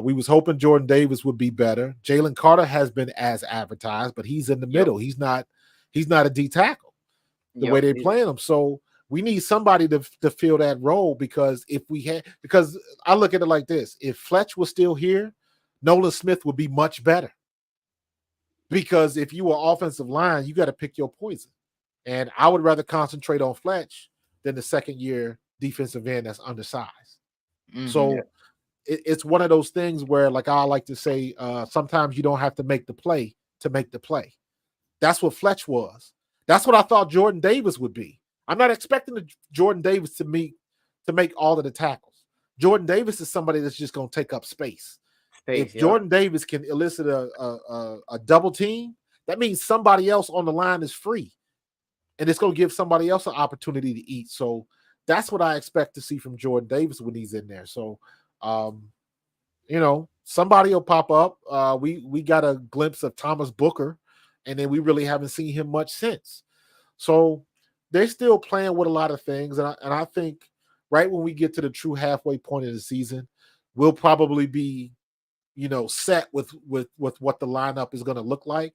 We was hoping Jordan Davis would be better. Jalen Carter has been as advertised, but he's in the yep. middle. He's not a D tackle the way Yep. they Either. playing him. So we need somebody to fill that role because I look at it like this: if Fletch was still here, Nolan Smith would be much better. Because if you were offensive line, you got to pick your poison. And I would rather concentrate on Fletch than the second year defensive end that's undersized. Hmm. Yeah. So it's one of those things where, like I like to say, sometimes you don't have to make the play to make the play. That's what Fletch was. That's what I thought Jordan Davis would be. I'm not expecting Jordan Davis to make all of the tackles. Jordan Davis is somebody that's just going to take up space. Space. If Yep. Jordan Davis can elicit a double team, that means somebody else on the line is free, and it's going to give somebody else an opportunity to eat. So that's what I expect to see from Jordan Davis when he's in there. So, um, somebody will pop up. We got a glimpse of Thomas Booker, and then we really haven't seen him much since. So they're still playing with a lot of things, and I think right when we get to the true halfway point of the season, we'll probably be set with what the lineup is going to look like,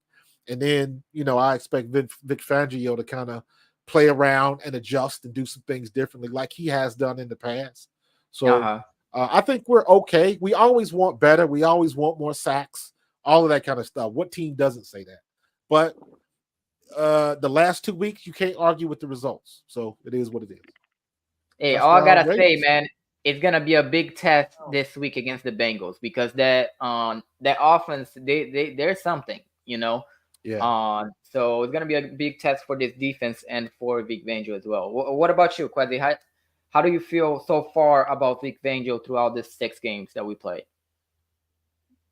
and then I expect Vic Fangio to kind of play around and adjust and do some things differently, like he has done in the past. Uh So huh. I think we're okay. We always want better. We always want more sacks, all of that kind of stuff. What team doesn't say that? But the last 2 weeks, you can't argue with the results. So it is what it is. Hey, all I Touchdown gotta say, Ravens. man, it's gonna be a big test this week against the Bengals because that offense, there's something, Yeah. So it's gonna be a big test for this defense and for Vic Fangio as well. What about you, Quasi? How do you feel so far about Vic Fangio throughout the 6 games that we played?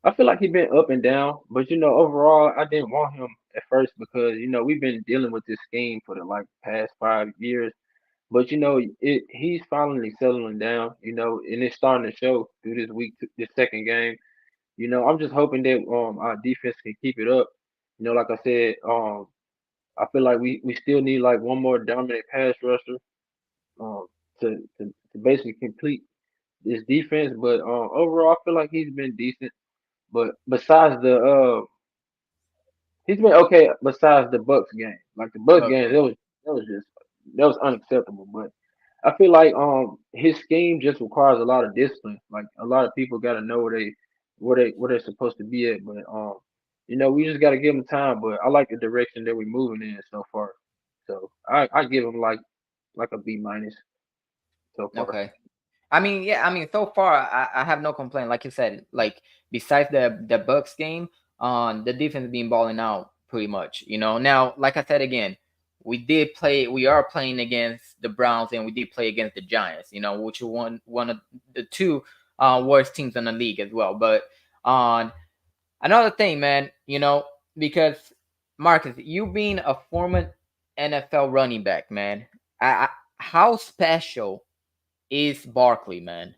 I feel like he been up and down, but overall, I didn't want him at first because we've been dealing with this scheme for the like past 5 years. But he's finally settling down. And it's starting to show through this week, this second game. I'm just hoping that our defense can keep it up. Like I said, I feel like we still need like one more dominant pass rusher um to basically complete this defense. But overall, I feel like he's been decent. But besides he's been okay. Besides the Bucks game, like the Bucks Okay. game, that was just that was unacceptable. But I feel like his scheme just requires a lot of discipline. Like a lot of people got to know where they're supposed to be at. But we just got to give him time. But I like the direction that we're moving in so far. So I give him like a B minus so far. Okay. I mean, yeah, I mean, so far I have no complaint. Like you said, like besides the Bucks game, the defense been balling out pretty much. Now, like I said again, we are playing against the Browns and we did play against the Giants. Which are one of the two worst teams in the league as well. But on another thing, man, because Marcus, you being a former NFL running back, man, how special is Barkley, man?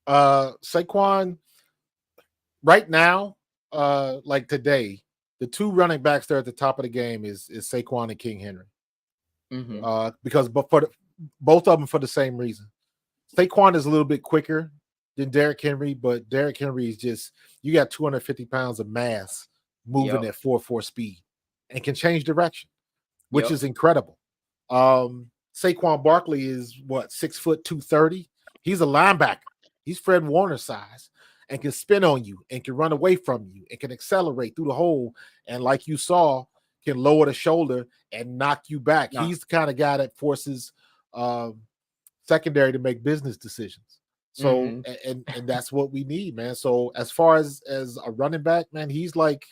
Saquon right now, like today, the two running backs there at the top of the game is Saquon and King Henry. Mm-hmm. Because both of them for the same reason. Saquon is a little bit quicker than Derrick Henry, but Derrick Henry is just, you got 250 pounds of mass moving Yep. at 4.4 speed and can change direction, which Yep. is incredible. Saquon Barkley is what, 6'2", 230. He's a linebacker. He's Fred Warner size and can spin on you and can run away from you and can accelerate through the hole. And like you saw, can lower the shoulder and knock you back. No. He's the kind of guy that forces secondary to make business decisions. So Mm-hmm. and that's what we need, man. So as far as a running back, man, he's what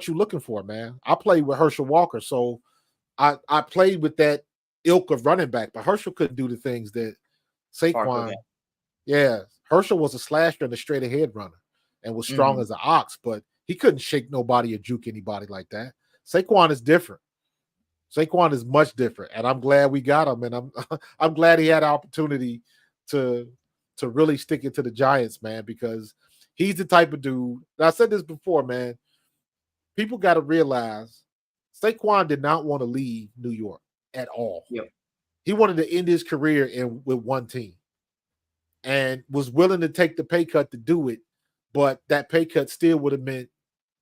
you're looking for, man. I played with Herschel Walker, so I played with that ilk of running back, but Herschel couldn't do the things that Barkley. Saquon. Yeah, Herschel was a slasher and a straight ahead runner and was strong Mm-hmm. as an ox, but he couldn't shake nobody or juke anybody like that. Saquon is different. Saquon is much different, and I'm glad we got him, and I'm glad he had an opportunity to really stick it to the Giants, man, because he's the type of dude. I said this before, man. People got to realize Saquon did not want to leave New York at all. Yep. He wanted to end his career with one team and was willing to take the pay cut to do it, but that pay cut still would have meant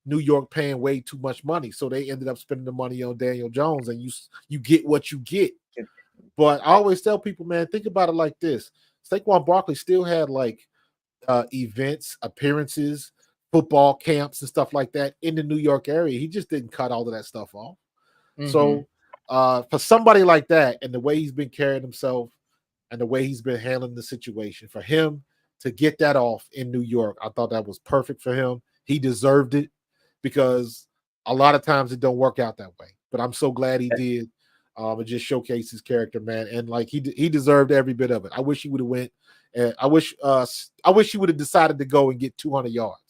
New York paying way too much money. So they ended up spending the money on Daniel Jones, and you get what you get. But I always tell people, man, think about it like this. Saquon Barkley still had like events, appearances, football camps, and stuff like that in the New York area. He just didn't cut all of that stuff off. Mm-hmm. So for somebody like that, and the way he's been carrying himself and the way he's been handling the situation, for him to get that off in New York, I thought that was perfect for him. He deserved it because a lot of times it don't work out that way. But I'm so glad he did. It just showcased his character, man, and like he deserved every bit of it. I wish he would have went. And I wish he would have decided to go and get 200 yards.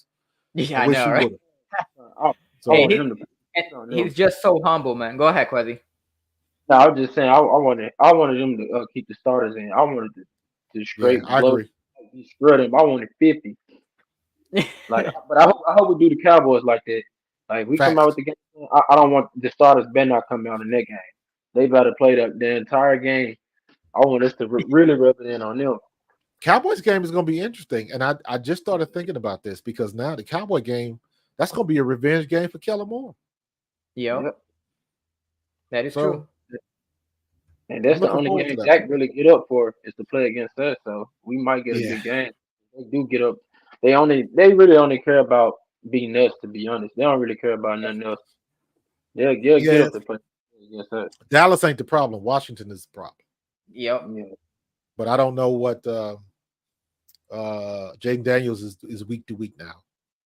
Yeah, I I wish know, he right? would have. I, I So Hey, wanted him to. No, he's no. just so humble, man. Go ahead, Quasi. No, I was just saying I wanted them to keep the starters in. I wanted to yeah, straight I blow agree. scrub them. I wanted 50. Like, but I hope we do the Cowboys like that. Like we come out with Facts. the game. I don't want the starters better not come out in that game. They better play the entire game. I want us to really rub it in on them. Cowboys game is going to be interesting, and I just started thinking about this because now the Cowboy game, that's going to be a revenge game for Kellen Moore. Yep, Yep. that is true. So And I'm that's the looking only forward to game that. Dak really get up for is to play against us. So we might get a Yeah, good game. They do get up. They really only care about beating us. To be honest, they don't really care about nothing else. They'll get yeah. up to play against us. Dallas ain't the problem. Washington is the problem. Yep. Yeah. But I don't know what Jaden Daniels is week to week now.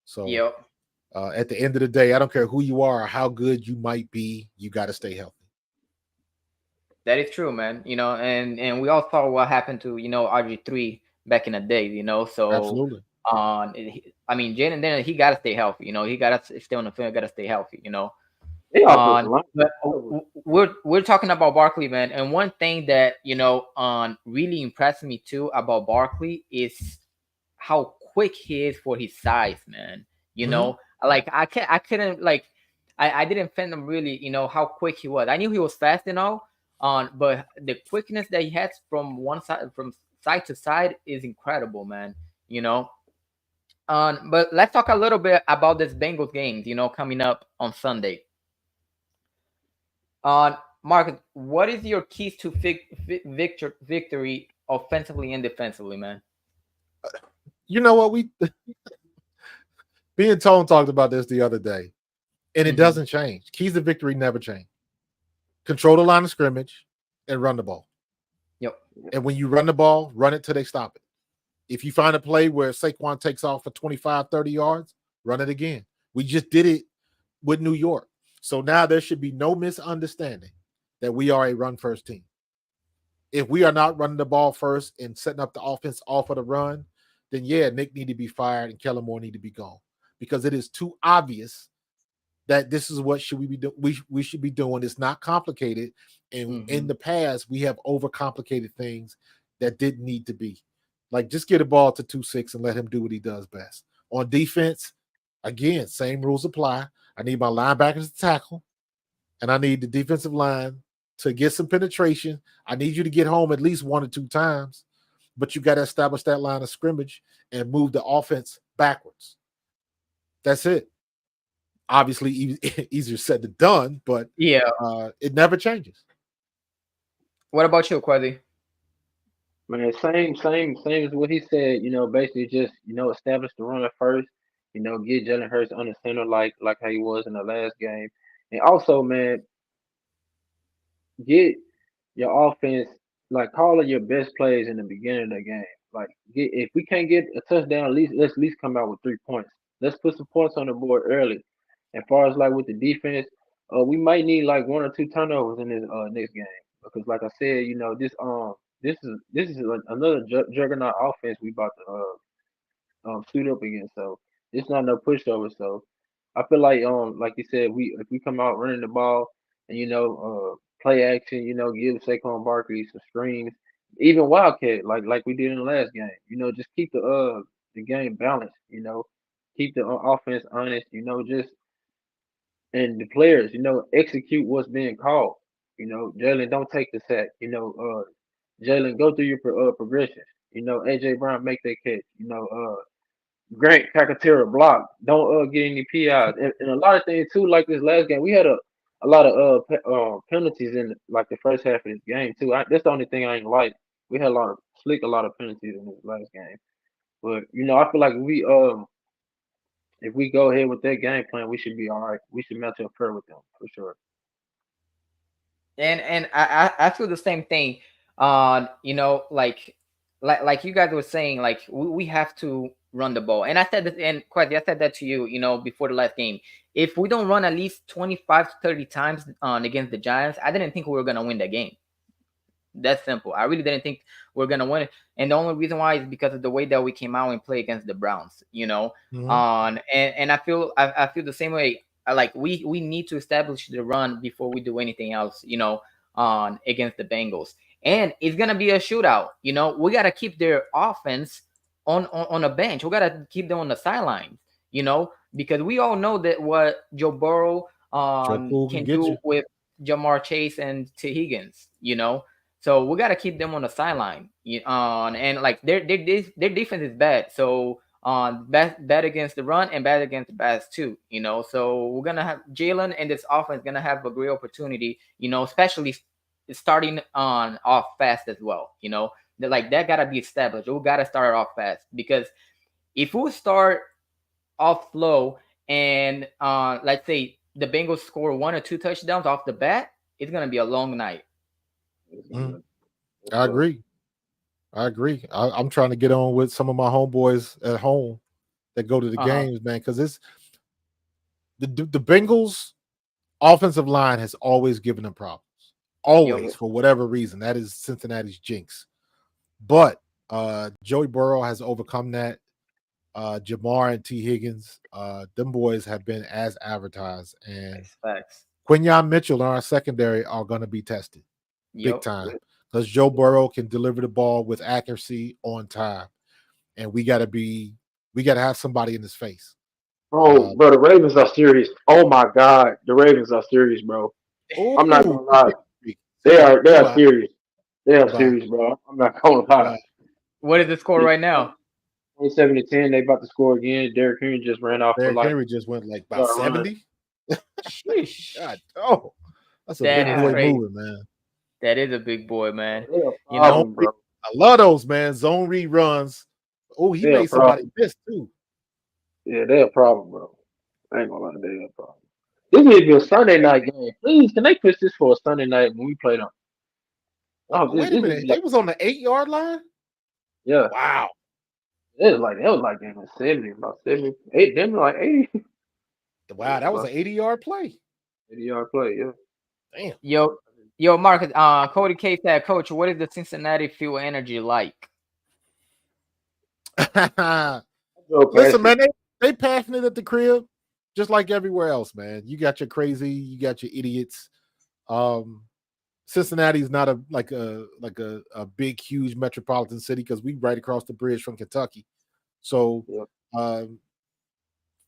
So Yep. at the end of the day, I don't care who you are or how good you might be, you got to stay healthy. That is true, man. And we all saw what happened to RG3 back in the day. So Absolutely. I mean, Jaden Daniels, he got to stay healthy. He got to stay on the field. Got to stay healthy. They offensive line. But we're talking about Barkley, man. And one thing that really impressed me too about Barkley is how quick he is for his size, man. Mhm. Like I couldn't like I didn't find him really, how quick he was. I knew he was fast and all, but the quickness that he has from one side, from side to side, is incredible, man. You know. But let's talk a little bit about this Bengals game, coming up on Sunday. Mark, what is your keys to victory offensively and defensively, man? You know what? Me and Tone talked about this the other day, and it doesn't change. Keys to victory never change. Control the line of scrimmage and run the ball. Yep. And when you run the ball, run it till they stop it. If you find a play where Saquon takes off for 25, 30 yards, run it again. We just did it with New York. So now there should be no misunderstanding that we are a run-first team. If we are not running the ball first and setting up the offense off of the run, then yeah, Nick need to be fired and Kellen Moore need to be gone, because it is too obvious that this is what should we be doing. We should be doing. It's not complicated. And in the past, we have overcomplicated things that didn't need to be. Like, just get a ball to 2-6 and let him do what he does best. On defense, again, same rules apply. I need my linebackers to tackle, and I need the defensive line to get some penetration. I need you to get home at least 1 or 2 times, but you got to establish that line of scrimmage and move the offense backwards. That's it. Obviously, easier said than done, but yeah, it never changes. What about you, Quasi? Man, same as what he said. Basically just establish the runner first. Get Jalen Hurts under center like how he was in the last game, and also, man, get your offense, like, call of your best plays in the beginning of the game. Like, if we can't get a touchdown, let's at least come out with 3 points. Let's put some points on the board early. As far as, like, with the defense, we might need like 1 or 2 turnovers in this next game, because, like I said, this is another juggernaut offense we about to suit up against. So it's not no pushover. So I feel like you said, if we come out running the ball and play action, give Saquon Barkley some screens, even Wildcat like we did in the last game. Just keep the game balanced. Keep the offense honest. Just, and the players, execute what's being called. Jalen, don't take the sack. Jalen, go through your progressions. AJ Brown, make that catch. Grant Calcaterra block. Don't get any PIs. And a lot of things too, like this last game, we had a lot of penalties in like the first half of this game too. That's the only thing I ain't like. We had a lot of penalties in this last game. But I feel like if we go ahead with that game plan, we should be all right. We should match up fair with them for sure. And I feel the same thing. Like you guys were saying, like we have to run the ball. And I said that, and Quasi, I said that to you, before the last game. If we don't run at least 25 to 30 times against the Giants, I didn't think we were gonna win that game. That's simple. I really didn't think we are gonna win it, and the only reason why is because of the way that we came out and play against the Browns. And I feel the same way. Like we need to establish the run before we do anything else. On against the Bengals, and it's gonna be a shootout. We gotta keep their offense on a bench. We gotta keep them on the sidelines. Because we all know that what Joe Burrow can get do you. with Jamar Chase and T Higgins. So we gotta keep them on the sideline. And like their defense is bad. So bad against the run and bad against the pass too. So we're gonna have Jalen and this offense gonna have a great opportunity. Especially starting on off fast as well. That gotta be established. We gotta start off fast, because if we start off slow and let's say the Bengals score 1 or 2 touchdowns off the bat, it's gonna be a long night. I agree. I'm trying to get on with some of my homeboys at home that go to the games, man, because it's the Bengals offensive line has always given them problems. Always, for whatever reason. That is Cincinnati's jinx. But Joey Burrow has overcome that. Jamar and T. Higgins, them boys have been as advertised. And Quinyon Mitchell and our secondary are going to be tested big time, because Joe Burrow can deliver the ball with accuracy on time. And we got to have somebody in his face. Bro, the Ravens are serious. Oh my God, the Ravens are serious, bro. I'm not Oh, gonna lie. say that. They are Goodbye. serious. They are Goodbye. serious, bro. I'm not gonna lie. Goodbye. What is the score right now? 27-10. They about to score again. Derrick Henry just ran off for Derrick like Henry just went like about yard run. 70. Sheesh. God, oh, that's a That big is boy God, crazy. moving, man. That is a big boy, man. they a You know, Zone problem, read, bro. I love those, man. Zone read runs. Oh, he They a made somebody problem. miss too. Yeah, they a problem, bro. I ain't gonna lie, they a problem. This need to be a Sunday night game. Please, can they push this for a Sunday night when we play them? Oh, Wait a this need to minute. be They like, was on the 8-yard line? yeah. Wow. It was like in the 70, about 78. Them like 80. Wow, that was About an 80-yard play. 80-yard play, yeah. Damn. yo, Marcus. Cody K said, Coach, what is the Cincinnati Fuel Energy like? Joe Listen, Pesci. man, they passionate at the crib, just like everywhere else, man. You got your crazy, you got your idiots. Cincinnati's not a big, huge metropolitan city because we right across the bridge from Kentucky. So Yep. um,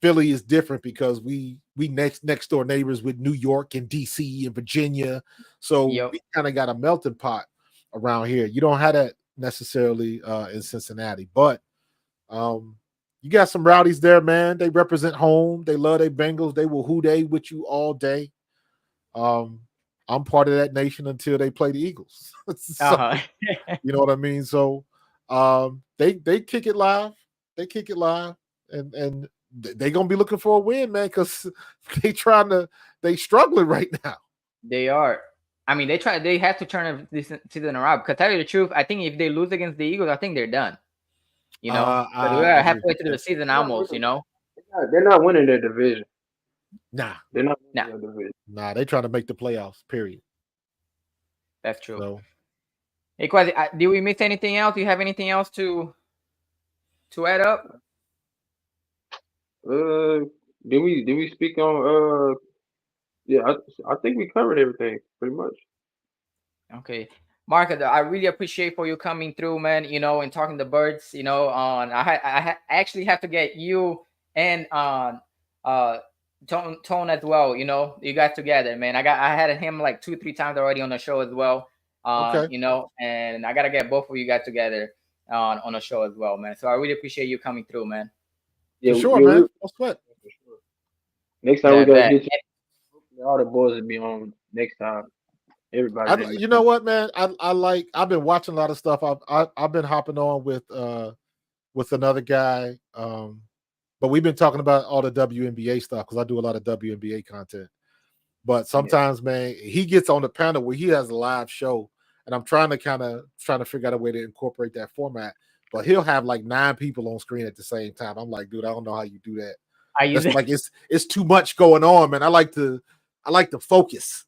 Philly is different because we next door neighbors with New York and DC and Virginia. So Yep. we kind of got a melting pot around here. You don't have that necessarily in Cincinnati, but you got some rowdies there, man. They represent home. They love their Bengals. They will hoo-day with you all day. I'm part of that nation until they play the Eagles. So, Uh-huh. you know what I mean? So they kick it live. They kick it live, and they gonna be looking for a win, man, because they struggling right now. They are. I mean, they have to turn this season around. Because tell you the truth, I think if they lose against the Eagles, I think they're done. You know, because we I are agree halfway with through the that. season They're not almost. You winning. know, They're not winning their division. Nah, They're not nah, winning their division. they trying to make the playoffs. Period. that's true. So Hey, Quasi, did we miss anything else? Do you have anything else to add up? Uh, did we speak on yeah, I think we covered everything pretty much. Okay, Mark, I really appreciate for you coming through, man. You know, and talking to birds. You know, on I actually have to get you and uh Tone as well. You know, you guys together, man. I had him like 2 3 times already on the show as well. okay, You know, and I gotta get both of you guys together on the show as well, man. So I really appreciate you coming through, man. Yeah, for sure, yeah, man. No sweat. for sure. Next time we That gotta that get you. All the boys will be on next time. Everybody in this You know country. what, man? I've been watching a lot of stuff. I've been hopping on with another guy. But we've been talking about all the WNBA stuff because I do a lot of WNBA content. But Yeah. sometimes, man, he gets on the panel where he has a live show, and I'm trying to figure out a way to incorporate that format. But he'll have like 9 people on screen at the same time. I'm like, dude, I don't know how you do that. are you That's there? like it's too much going on, man. I like to focus.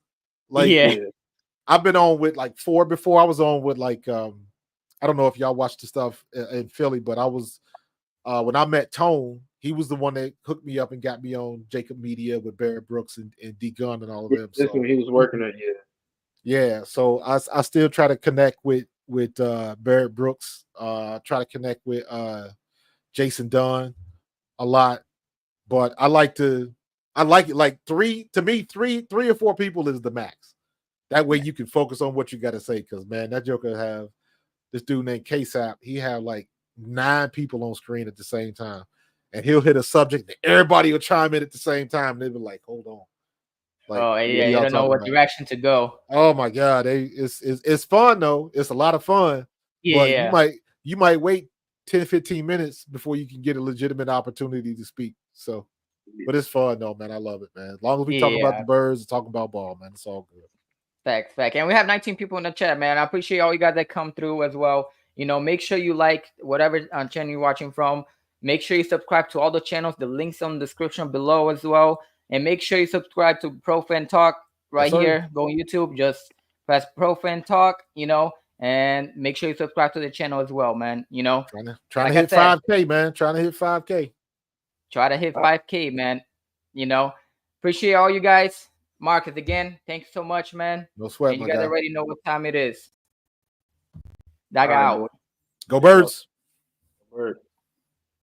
Like Yeah. Yeah. I've been on with like 4 before. I was on with like I don't know if y'all watched the stuff in Philly, but I was when I met Tone, he was the one that hooked me up and got me on Jacob Media with Barrett Brooks and D Gun and all of Yeah, them. this So one he was working at. Yeah. yeah, so I still try to connect with Barrett Brooks, try to connect with Jason Dunn a lot, but I like it like 3 or 4 people is the max. That way you can focus on what you got to say because man, that joker have this dude named KSAP. He have like 9 people on screen at the same time, and he'll hit a subject and everybody will chime in at the same time. And they'll be like, "Hold on, like Oh what yeah, are you y'all don't know talking what about?" direction to go. Oh my god, it's fun though. It's a lot of fun, but Yeah. you might wait 10-15 minutes before you can get a legitimate opportunity to speak. So, but it's fun though, man. I love it, man. As long as we talk about Yeah. the birds and talk about ball, man, it's all good. Facts, fact. And we have 19 people in the chat, man. I appreciate all you guys that come through as well. You know, make sure you like whatever channel you're watching from. Make sure you subscribe to all the channels. The links on the description below as well. And make sure you subscribe to Pro Fan Talk Yes, right sir. here. Go on YouTube, just press Pro Fan Talk, you know, and make sure you subscribe to the channel as well, man. You know, Trying to like I hit said, 5K, man. Trying to hit 5K. try to hit 5K, man. You know, appreciate all you guys. Marcus, again, thanks so much, man. No sweat, And you my guys guy. already know what time it is. Daga All right, out. boy. Go birds. Word.